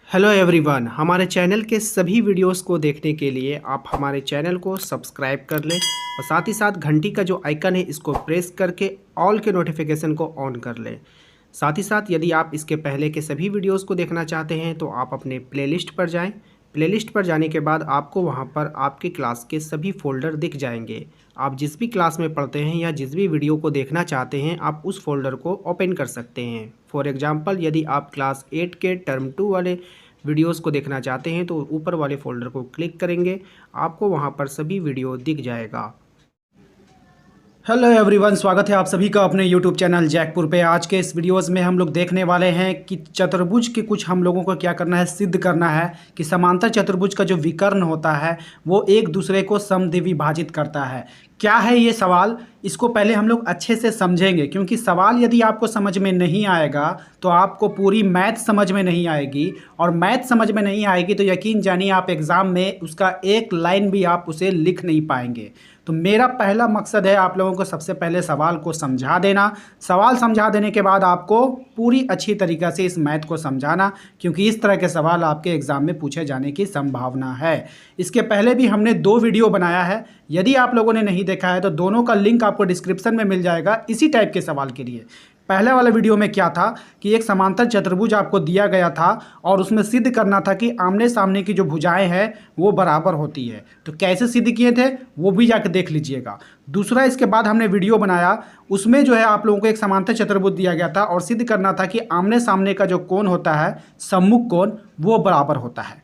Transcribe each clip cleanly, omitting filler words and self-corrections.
Hello everyone, हमारे channel के सभी वीडियोस को देखने के लिए आप हमारे चैनल को सब्सक्राइब कर लें और साथ ही साथ घंटी का जो आइकन है इसको प्रेस करके ऑल के नोटिफिकेशन को ऑन कर लें। साथ ही साथ यदि आप इसके पहले के सभी वीडियोस को देखना चाहते हैं तो आप अपने प्लेलिस्ट पर जाएं। प्लेलिस्ट पर जाने के बाद आपको वहां पर आपकी क्लास के सभी फोल्डर दिख जाएंगे। आप जिस भी क्लास में पढ़ते हैं या जिस भी वीडियो को देखना चाहते हैं आप उस फोल्डर को ओपन कर सकते हैं। फॉर एग्जांपल, यदि आप क्लास 8 के टर्म 2 वाले वीडियोस को देखना चाहते हैं तो ऊपर वाले फोल्डर को क्लिक करेंगे, आपको वहां पर सभी वीडियो दिख जाएगा। हेलो एवरीवन, स्वागत है आप सभी का अपने यूट्यूब चैनल जैकपुर पे। आज के इस वीडियोस में हम लोग देखने वाले हैं कि चतुर्भुज के कुछ हम लोगों को क्या करना है, सिद्ध करना है कि समांतर चतुर्भुज का जो विकर्ण होता है वो एक दूसरे को समद्विभाजित करता है। क्या है ये सवाल, इसको पहले हम लोग अच्छे से समझेंगे, क्योंकि सवाल यदि आपको समझ में नहीं आएगा तो आपको पूरी मैथ समझ में नहीं आएगी, और मैथ समझ में नहीं आएगी तो यकीन जानिए आप एग्ज़ाम में उसका एक लाइन भी आप उसे लिख नहीं पाएंगे। तो मेरा पहला मकसद है आप लोगों को सबसे पहले सवाल को समझा देना। सवाल समझा देने के बाद आपको पूरी अच्छी तरीक़ा से इस मैथ को समझाना, क्योंकि इस तरह के सवाल आपके एग्ज़ाम में पूछे जाने की संभावना है। इसके पहले भी हमने 2 वीडियो बनाया है, यदि आप लोगों ने नहीं देखा है तो दोनों का लिंक आपको डिस्क्रिप्शन में मिल जाएगा इसी टाइप के सवाल के लिए। पहले वाला वीडियो में क्या था कि एक समांतर चतुर्भुज आपको दिया गया था और उसमें सिद्ध करना था कि आमने सामने की जो भुजाएं हैं वो बराबर होती है। तो कैसे सिद्ध किए थे वो भी जाकर देख लीजिएगा। दूसरा, इसके बाद हमने वीडियो बनाया, उसमें जो है आप लोगों को एक समांतर चतुर्भुज दिया गया था और सिद्ध करना था कि आमने सामने का जो कोण होता है, सम्मुख कोण, वो बराबर होता है।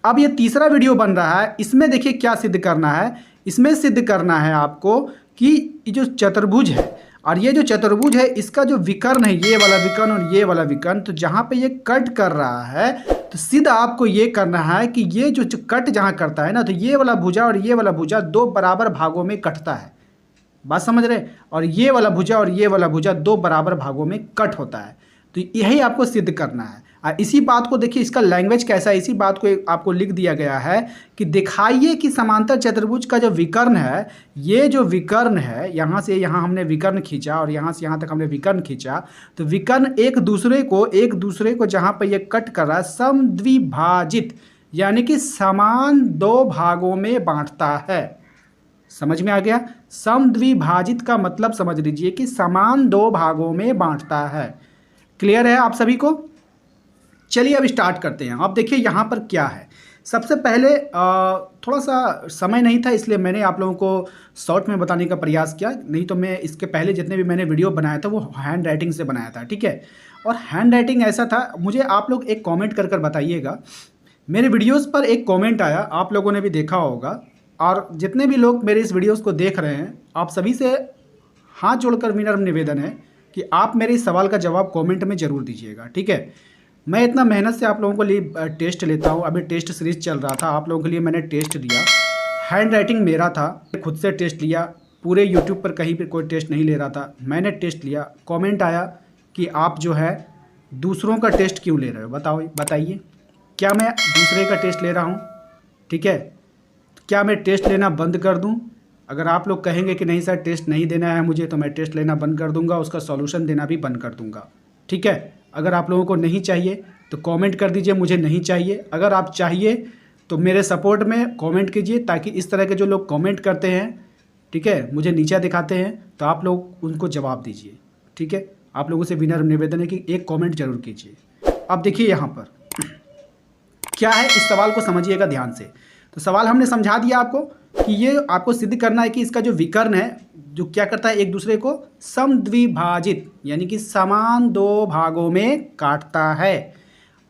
अब ये तीसरा वीडियो बन रहा है, इसमें देखिए क्या सिद्ध करना है। इसमें सिद्ध करना है आपको कि ये जो चतुर्भुज है और ये जो चतुर्भुज है इसका जो विकर्ण है, ये वाला विकर्ण और ये वाला विकर्ण, तो जहाँ पे ये कट कर रहा है तो सीधा आपको ये करना है कि ये जो कट जहाँ करता है ना, तो ये वाला भुजा और ये वाला भुजा 2 बराबर भागों में कटता है। बात समझ रहे? और ये वाला भुजा और ये वाला भुजा 2 बराबर भागों में कट होता है। तो यही आपको सिद्ध करना है। और इसी बात को देखिए, इसका लैंग्वेज कैसा है, इसी बात को आपको लिख दिया गया है कि दिखाइए कि समांतर चतुर्भुज का जो विकर्ण है, ये जो विकर्ण है, यहाँ से यहाँ हमने विकर्ण खींचा और यहाँ से यहाँ तक हमने विकर्ण खींचा, तो विकर्ण एक दूसरे को जहाँ पर ये कट कर रहा है समद्विभाजित, यानी कि समान 2 भागों में बांटता है। समझ में आ गया? समद्विभाजित का मतलब समझ लीजिए कि समान 2 भागों में बांटता है। क्लियर है आप सभी को? चलिए अब स्टार्ट करते हैं। अब देखिए यहाँ पर क्या है। सबसे पहले थोड़ा सा समय नहीं था, इसलिए मैंने आप लोगों को शॉर्ट में बताने का प्रयास किया, नहीं तो मैं इसके पहले जितने भी मैंने वीडियो बनाया था वो हैंड राइटिंग से बनाया था, ठीक है। और हैंड राइटिंग ऐसा था, मुझे आप लोग एक कमेंट कर कर बताइएगा। मेरे वीडियोज़ पर एक कॉमेंट आया, आप लोगों ने भी देखा होगा, और जितने भी लोग मेरे इस वीडियोज़ को देख रहे हैं आप सभी से हाथ जोड़कर विनम्र निवेदन है कि आप मेरे इस सवाल का जवाब कमेंट में ज़रूर दीजिएगा, ठीक है। मैं इतना मेहनत से आप लोगों के लिए टेस्ट लेता हूँ, अभी टेस्ट सीरीज चल रहा था, आप लोगों के लिए मैंने टेस्ट दिया। हैंड राइटिंग मेरा था, खुद से टेस्ट लिया, पूरे यूट्यूब पर कहीं पर कोई टेस्ट नहीं ले रहा था, मैंने टेस्ट लिया। कमेंट आया कि आप जो है दूसरों का टेस्ट क्यों ले रहे हो, बताइए क्या मैं दूसरे का टेस्ट ले रहा हूँ? ठीक है, क्या मैं टेस्ट लेना बंद कर दूँ? अगर आप लोग कहेंगे कि नहीं सर टेस्ट नहीं देना है मुझे, तो मैं टेस्ट लेना बंद कर दूंगा, उसका सॉल्यूशन देना भी बंद कर दूंगा, ठीक है। अगर आप लोगों को नहीं चाहिए तो कमेंट कर दीजिए मुझे नहीं चाहिए। अगर आप चाहिए तो मेरे सपोर्ट में कमेंट कीजिए, ताकि इस तरह के जो लोग कमेंट करते हैं, ठीक है, मुझे नीचा दिखाते हैं, तो आप लोग उनको जवाब दीजिए, ठीक है। आप लोगों से विनम्र निवेदन है कि एक कॉमेंट जरूर कीजिए। अब देखिए यहाँ पर क्या है, इस सवाल को समझिएगा ध्यान से। तो सवाल हमने समझा दिया आपको कि ये आपको सिद्ध करना है कि इसका जो विकर्ण है जो क्या करता है, एक दूसरे को समद्विभाजित यानी कि समान 2 भागों में काटता है।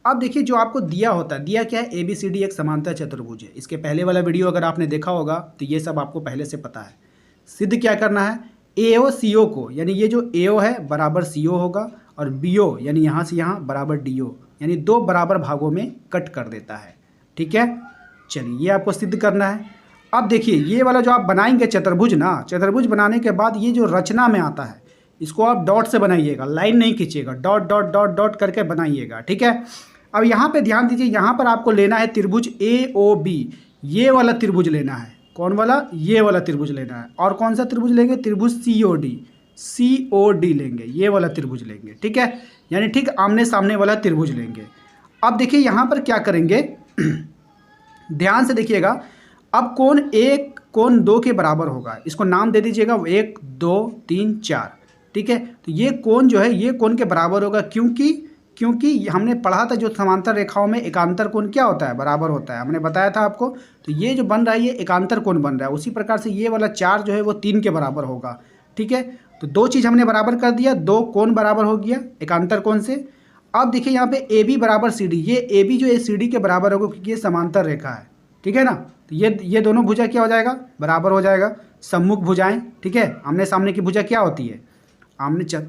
अब देखिए जो आपको दिया होता है, दिया क्या है, ABCD एक समांतर चतुर्भुज है। इसके पहले वाला वीडियो अगर आपने देखा होगा तो ये सब आपको पहले से पता है। सिद्ध क्या करना है, AO CO को, यानी ये जो AO है बराबर CO होगा, और BO यानी यहाँ से यहाँ बराबर DO, यानी 2 बराबर भागों में कट कर देता है, ठीक है। चलिए ये आपको सिद्ध करना है। अब देखिए ये वाला जो आप बनाएंगे चतुर्भुज ना, चतुर्भुज बनाने के बाद ये जो रचना में आता है इसको आप डॉट से बनाइएगा, लाइन नहीं खींचिएगा, डॉट डॉट डॉट डॉट करके बनाइएगा, ठीक है। अब यहाँ पे ध्यान दीजिए, यहाँ पर आपको लेना है त्रिभुज AOB, ये वाला त्रिभुज लेना है। कौन वाला? ये वाला त्रिभुज लेना है। और कौन सा त्रिभुज लेंगे? त्रिभुज COD लेंगे, ये वाला त्रिभुज लेंगे, ठीक है, यानी ठीक आमने सामने वाला त्रिभुज लेंगे। अब देखिए यहाँ पर क्या करेंगे, ध्यान से देखिएगा। अब कोण 1 कोण 2 के बराबर होगा, इसको नाम दे दीजिएगा 1 2 3 4, ठीक है। तो ये कोण जो है ये कोण के बराबर होगा, क्योंकि हमने पढ़ा था जो समांतर रेखाओं में एकांतर कोण क्या होता है, बराबर होता है, हमने बताया था आपको। तो ये जो बन रहा है ये एकांतर कोण बन रहा है, उसी प्रकार से ये वाला 4 जो है वो 3 के बराबर होगा, ठीक है। तो 2 चीज़ हमने बराबर कर दिया, 2 कोण बराबर हो गया एकांतर कोण से। अब देखिए यहाँ पे ए बी बराबर सी डी, ये ए बी जो है सी डी के बराबर होगा क्योंकि ये समांतर रेखा है, ठीक है ना। तो ये दोनों भुजा क्या हो जाएगा, बराबर हो जाएगा। सम्मुख भुजाएं, ठीक है, आमने सामने की भुजा क्या होती है,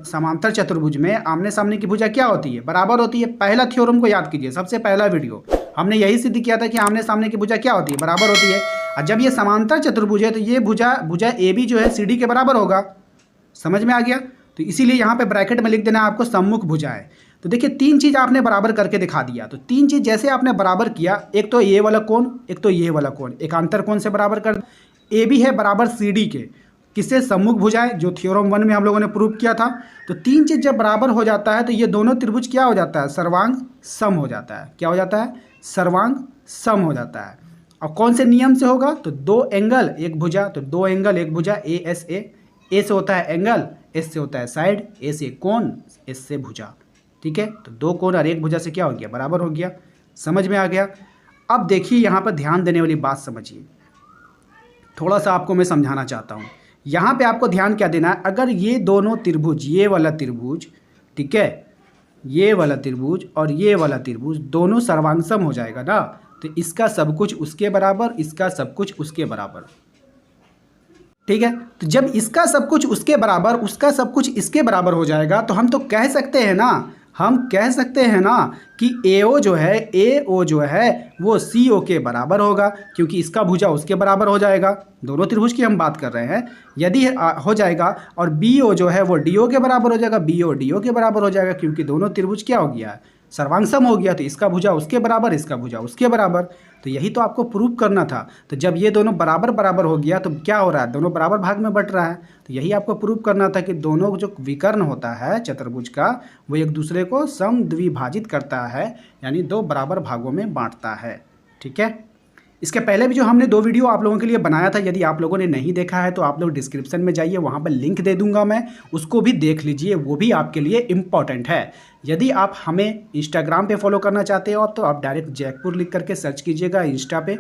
समांतर चतुर्भुज में आमने सामने की भुजा क्या होती है, बराबर होती है। पहला थ्योरम को याद कीजिए, सबसे पहला वीडियो हमने यही सिद्ध किया था कि आमने सामने की भुजा क्या होती है, बराबर होती है। और जब ये समांतर चतुर्भुज है तो ये भुजा ए बी जो है सी डी के बराबर होगा, समझ में आ गया। तो इसीलिए यहाँ पे ब्रैकेट में लिख देना है आपको सम्मुख भुजाएं। तो देखिए 3 चीज़ आपने बराबर करके दिखा दिया। तो 3 चीज़ जैसे आपने बराबर किया, एक तो ये वाला कोण, एक तो ये वाला कोण, एकांतर कोण से बराबर कर। ए बी है बराबर सी डी के, किससे, सम्मुख भुजाएं, जो थ्योरम 1 में हम लोगों ने प्रूव किया था। तो 3 चीज़ जब बराबर हो जाता है तो ये दोनों त्रिभुज क्या हो जाता है, सर्वांग सम हो जाता है। क्या हो जाता है, सर्वांग सम हो जाता है। और कौन से नियम से होगा, तो 2 एंगल 1 भुजा, तो 2 एंगल 1 भुजा, ए एस ए से होता है एंगल, एस से होता है साइड, ए से कोण, एस से भुजा, ठीक है। तो 2 कोण और 1 भुजा से क्या हो गया, बराबर हो गया। समझ में आ गया। अब देखिए यहाँ पर ध्यान देने वाली बात समझिए, थोड़ा सा आपको मैं समझाना चाहता हूँ। यहाँ पे आपको ध्यान क्या देना है, अगर ये दोनों त्रिभुज, ये वाला त्रिभुज, ठीक है, ये वाला त्रिभुज और ये वाला त्रिभुज दोनों सर्वांगसम हो जाएगा ना, तो इसका सब कुछ उसके बराबर, इसका सब कुछ उसके बराबर, ठीक है। तो जब इसका सब कुछ उसके बराबर, उसका सब कुछ इसके बराबर हो जाएगा, तो हम तो कह सकते हैं ना, हम कह सकते हैं ना कि AO जो है वो CO के बराबर होगा, क्योंकि इसका भुजा उसके बराबर हो जाएगा। दोनों त्रिभुज की हम बात कर रहे हैं, यदि हो जाएगा। और BO जो है वो DO के बराबर हो जाएगा, BO DO के बराबर हो जाएगा, क्योंकि दोनों त्रिभुज क्या हो गया, सर्वांगसम हो गया। तो इसका भुजा उसके बराबर, इसका भुजा उसके बराबर। तो यही तो आपको प्रूव करना था। तो जब ये दोनों बराबर बराबर हो गया तो क्या हो रहा है, दोनों बराबर भाग में बट रहा है। तो यही आपको प्रूव करना था कि दोनों जो विकर्ण होता है चतुर्भुज का, वो एक दूसरे को समद्विभाजित करता है, यानी 2 बराबर भागों में बांटता है, ठीक है। इसके पहले भी जो हमने 2 वीडियो आप लोगों के लिए बनाया था, यदि आप लोगों ने नहीं देखा है तो आप लोग डिस्क्रिप्शन में जाइए, वहाँ पर लिंक दे दूंगा मैं, उसको भी देख लीजिए, वो भी आपके लिए इम्पॉर्टेंट है। यदि आप हमें इंस्टाग्राम पे फॉलो करना चाहते हो तो आप डायरेक्ट जयपुर लिख करके सर्च कीजिएगा इंस्टा पे।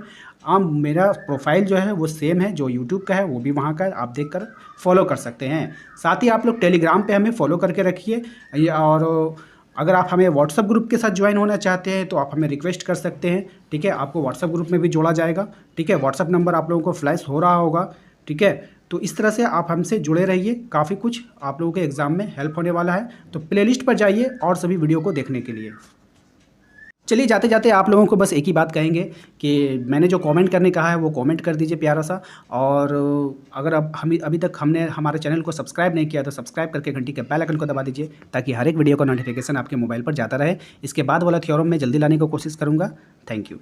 मेरा प्रोफाइल जो है वो सेम है जो यूट्यूब का है, वो भी वहाँ का आप देख कर फॉलो कर सकते हैं। साथ ही आप लोग टेलीग्राम पे हमें फॉलो करके रखिए। और अगर आप हमें व्हाट्सएप ग्रुप के साथ ज्वाइन होना चाहते हैं तो आप हमें रिक्वेस्ट कर सकते हैं, ठीक है। आपको व्हाट्सएप ग्रुप में भी जोड़ा जाएगा, ठीक है। व्हाट्सएप नंबर आप लोगों को फ्लैश हो रहा होगा, ठीक है। तो इस तरह से आप हमसे जुड़े रहिए, काफ़ी कुछ आप लोगों के एग्ज़ाम में हेल्प होने वाला है। तो प्लेलिस्ट पर जाइए और सभी वीडियो को देखने के लिए। चलिए जाते जाते आप लोगों को बस एक ही बात कहेंगे कि मैंने जो कमेंट करने कहा है वो कमेंट कर दीजिए प्यारा सा। और अगर अब अभी तक हमने हमारे चैनल को सब्सक्राइब नहीं किया तो सब्सक्राइब करके घंटी के बेल आइकन को दबा दीजिए, ताकि हर एक वीडियो का नोटिफिकेशन आपके मोबाइल पर जाता रहे। इसके बाद वाला थ्योरम में जल्दी लाने की कोशिश करूँगा। Thank you.